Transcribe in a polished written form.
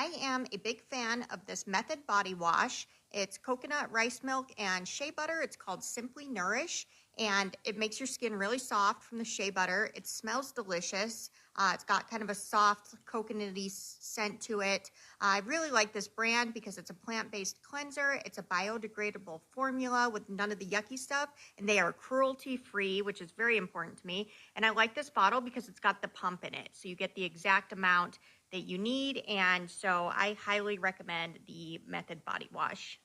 I am a big fan of this Method body wash. It's coconut, rice milk, and shea butter. It's called Simply Nourish, and it makes your skin really soft from the shea butter. It smells delicious. It's got kind of a soft coconutty scent to it. I really like this brand because it's a plant-based cleanser. It's a biodegradable formula with none of the yucky stuff, and they are cruelty-free, which is very important to me. And I like this bottle because it's got the pump in it, so you get the exact amount that you need. And so I highly recommend the Method body wash.